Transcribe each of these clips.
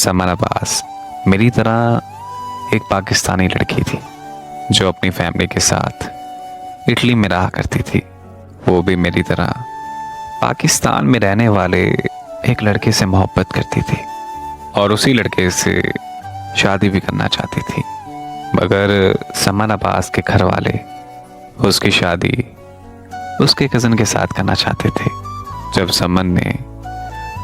समन अब्बास मेरी तरह एक पाकिस्तानी लड़की थी जो अपनी फैमिली के साथ इटली में रहा करती थी। वो भी मेरी तरह पाकिस्तान में रहने वाले एक लड़के से मोहब्बत करती थी और उसी लड़के से शादी भी करना चाहती थी, मगर समन अब्बास के घर वाले उसकी शादी उसके कज़न के साथ करना चाहते थे। जब समन ने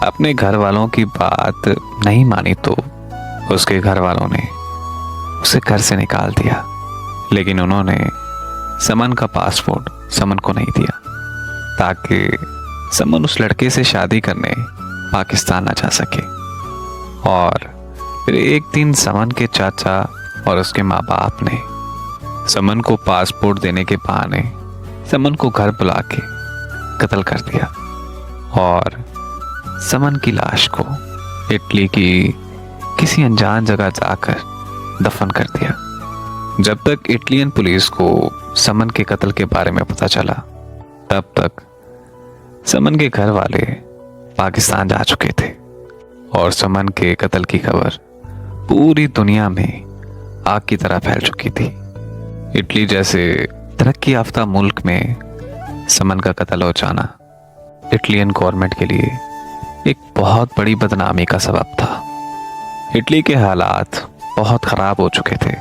अपने घर वालों की बात नहीं मानी तो उसके घर वालों ने उसे घर से निकाल दिया, लेकिन उन्होंने समन का पासपोर्ट समन को नहीं दिया ताकि समन उस लड़के से शादी करने पाकिस्तान ना जा सके। और फिर एक दिन समन के चाचा और उसके माँ बाप ने समन को पासपोर्ट देने के बहाने समन को घर बुला के कत्ल कर दिया और समन की लाश को इटली की किसी अनजान जगह जाकर दफन कर दिया। जब तक इटलियन पुलिस को समन के कत्ल के बारे में पता चला, तब तक समन के घर वाले पाकिस्तान जा चुके थे और समन के कत्ल की खबर पूरी दुनिया में आग की तरह फैल चुकी थी। इटली जैसे तरक्की याफ्ता मुल्क में समन का कत्ल हो जाना इटलियन गवर्नमेंट के लिए एक बहुत बड़ी बदनामी का सबब था। इटली के हालात बहुत ख़राब हो चुके थे।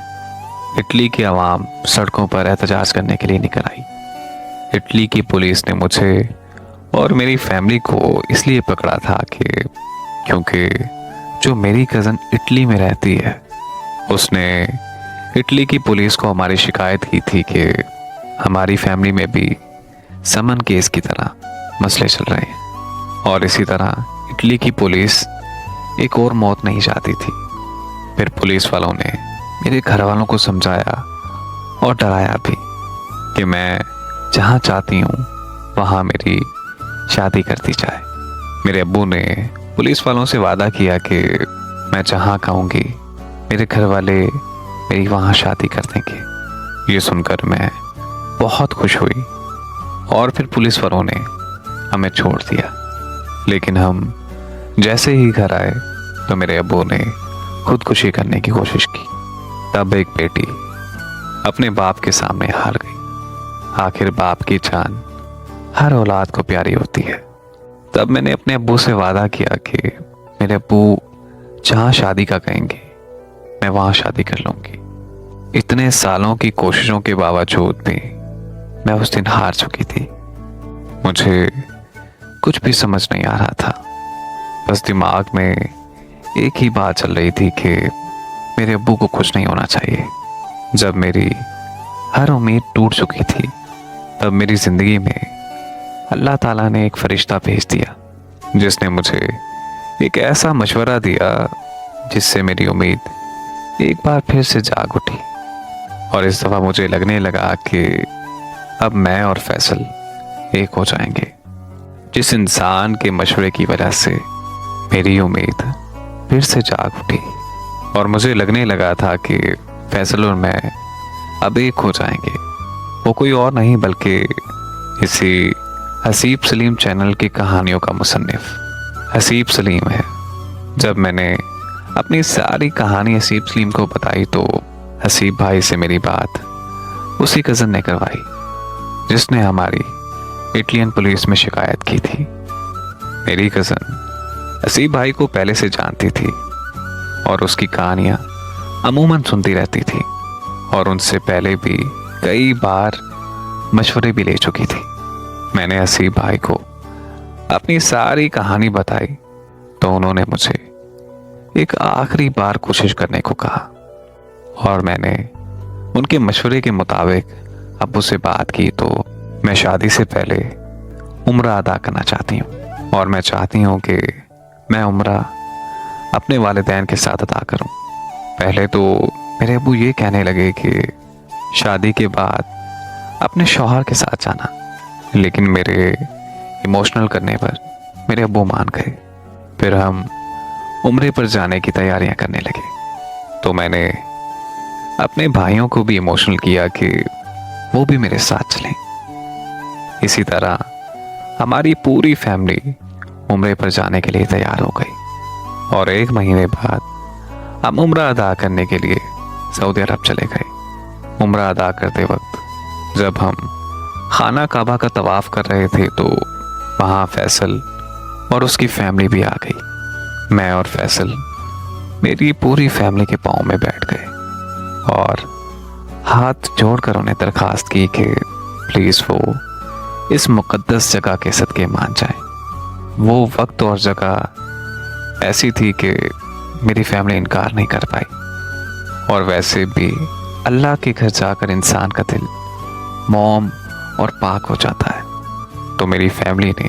इटली की आवाम सड़कों पर एहतजाज करने के लिए निकल आई। इटली की पुलिस ने मुझे और मेरी फैमिली को इसलिए पकड़ा था कि क्योंकि जो मेरी कज़न इटली में रहती है उसने इटली की पुलिस को हमारी शिकायत की थी कि हमारी फैमिली में भी समन केस की तरह मसले चल रहे हैं और इसी तरह इटली की पुलिस एक और मौत नहीं चाहती थी। फिर पुलिस वालों ने मेरे घर वालों को समझाया और डराया भी कि मैं जहाँ चाहती हूँ वहाँ मेरी शादी करती जाए। मेरे अब्बू ने पुलिस वालों से वादा किया कि मैं जहाँ कहूँगी मेरे घर वाले मेरी वहाँ शादी कर देंगे। ये सुनकर मैं बहुत खुश हुई और फिर पुलिस वालों ने हमें छोड़ दिया। लेकिन हम जैसे ही घर आए तो मेरे अब्बू ने खुदकुशी करने की कोशिश की। तब एक बेटी अपने बाप के सामने हार गई। आखिर बाप की जान हर औलाद को प्यारी होती है। तब मैंने अपने अब्बू से वादा किया कि मेरे अब्बू जहाँ शादी का कहेंगे मैं वहाँ शादी कर लूँगी। इतने सालों की कोशिशों के बावजूद भी मैं उस दिन हार चुकी थी। मुझे कुछ भी समझ नहीं आ रहा था। बस दिमाग में एक ही बात चल रही थी कि मेरे अब्बू को कुछ नहीं होना चाहिए। जब मेरी हर उम्मीद टूट चुकी थी तब मेरी ज़िंदगी में अल्लाह ताला ने एक फरिश्ता भेज दिया जिसने मुझे एक ऐसा मशवरा दिया जिससे मेरी उम्मीद एक बार फिर से जाग उठी। और इस दफ़ा मुझे लगने लगा कि अब मैं और फैसल एक हो जाएंगे। जिस इंसान के मशवरे की वजह से मेरी उम्मीद फिर से जाग उठी और मुझे लगने लगा था कि फैसल और मैं अब एक हो जाएंगे। वो कोई और नहीं बल्कि इसी हसीब सलीम चैनल की कहानियों का मुसन्निफ हसीब सलीम है। जब मैंने अपनी सारी कहानी हसीब सलीम को बताई तो हसीब भाई से मेरी बात उसी कज़न ने करवाई जिसने हमारी इटलियन पुलिस में शिकायत की थी। मेरी कज़न हसीब भाई को पहले से जानती थी और उसकी कहानियाँ अमूमन सुनती रहती थी और उनसे पहले भी कई बार मशवरे भी ले चुकी थी। मैंने हसीब भाई को अपनी सारी कहानी बताई तो उन्होंने मुझे एक आखिरी बार कोशिश करने को कहा और मैंने उनके मशवरे के मुताबिक अब्बू से बात की तो मैं शादी से पहले उम्रा अदा करना चाहती हूँ और मैं चाहती हूँ कि मैं उम्रा अपने वालिदैन के साथ अदा करूँ। पहले तो मेरे अब्बू ये कहने लगे कि शादी के बाद अपने शौहर के साथ जाना, लेकिन मेरे इमोशनल करने पर मेरे अब्बू मान गए। फिर हम उम्रे पर जाने की तैयारियां करने लगे तो मैंने अपने भाइयों को भी इमोशनल किया कि वो भी मेरे साथ चलें। इसी तरह हमारी पूरी फैमिली उम्रे पर जाने के लिए तैयार हो गई। और 1 महीने बाद हम उम्रा अदा करने के लिए सऊदी अरब चले गए। उम्रा अदा करते वक्त जब हम खाना काबा का तवाफ कर रहे थे तो वहाँ फैसल और उसकी फैमिली भी आ गई। मैं और फैसल मेरी पूरी फैमिली के पाँव में बैठ गए और हाथ जोड़कर उन्हें दरखास्त की कि प्लीज़ वो इस मुक़द्दस जगह के सदक़े मान जाएं। वो वक्त और जगह ऐसी थी कि मेरी फैमिली इनकार नहीं कर पाई। और वैसे भी अल्लाह के घर जाकर इंसान का दिल मौम और पाक हो जाता है। तो मेरी फैमिली ने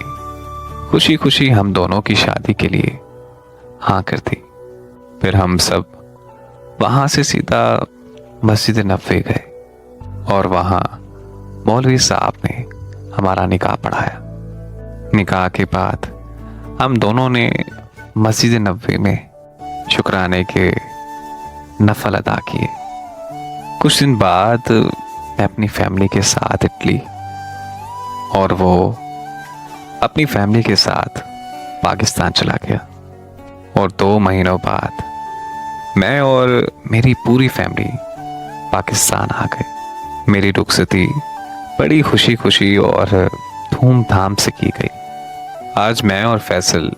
खुशी खुशी हम दोनों की शादी के लिए हाँ कर दी। फिर हम सब वहाँ से सीधा मस्जिद नबवी गए और वहाँ मौलवी साहब ने हमारा निकाह पढ़ाया। निकाह के बाद हम दोनों ने मस्जिद नबवी में शुक्राने के नफल अदा किए। कुछ दिन बाद मैं अपनी फैमिली के साथ इटली और वो अपनी फैमिली के साथ पाकिस्तान चला गया। और 2 महीनों बाद मैं और मेरी पूरी फैमिली पाकिस्तान आ गए। मेरी रुखसती बड़ी खुशी खुशी और धूमधाम से की गई। आज मैं और फैसल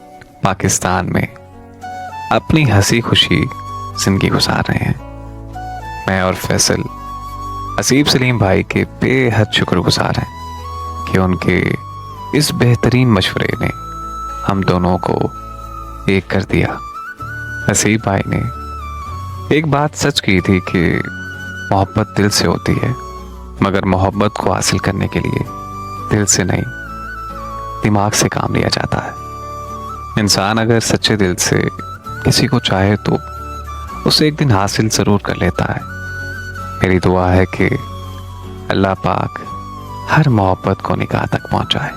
पाकिस्तान में अपनी हंसी खुशी जिंदगी गुजार रहे हैं। मैं और फैसल हसीब सलीम भाई के बेहद शुक्रगुजार हैं कि उनके इस बेहतरीन मशवरे ने हम दोनों को एक कर दिया। हसीब भाई ने एक बात सच की थी कि मोहब्बत दिल से होती है, मगर मोहब्बत को हासिल करने के लिए दिल से नहीं दिमाग से काम लिया जाता है। इंसान अगर सच्चे दिल से किसी को चाहे तो उसे एक दिन हासिल ज़रूर कर लेता है। मेरी दुआ है कि अल्लाह पाक हर मोहब्बत को निकाह तक पहुंचाए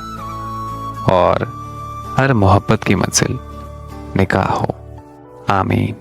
और हर मोहब्बत की मंजिल निकाह हो। आमीन।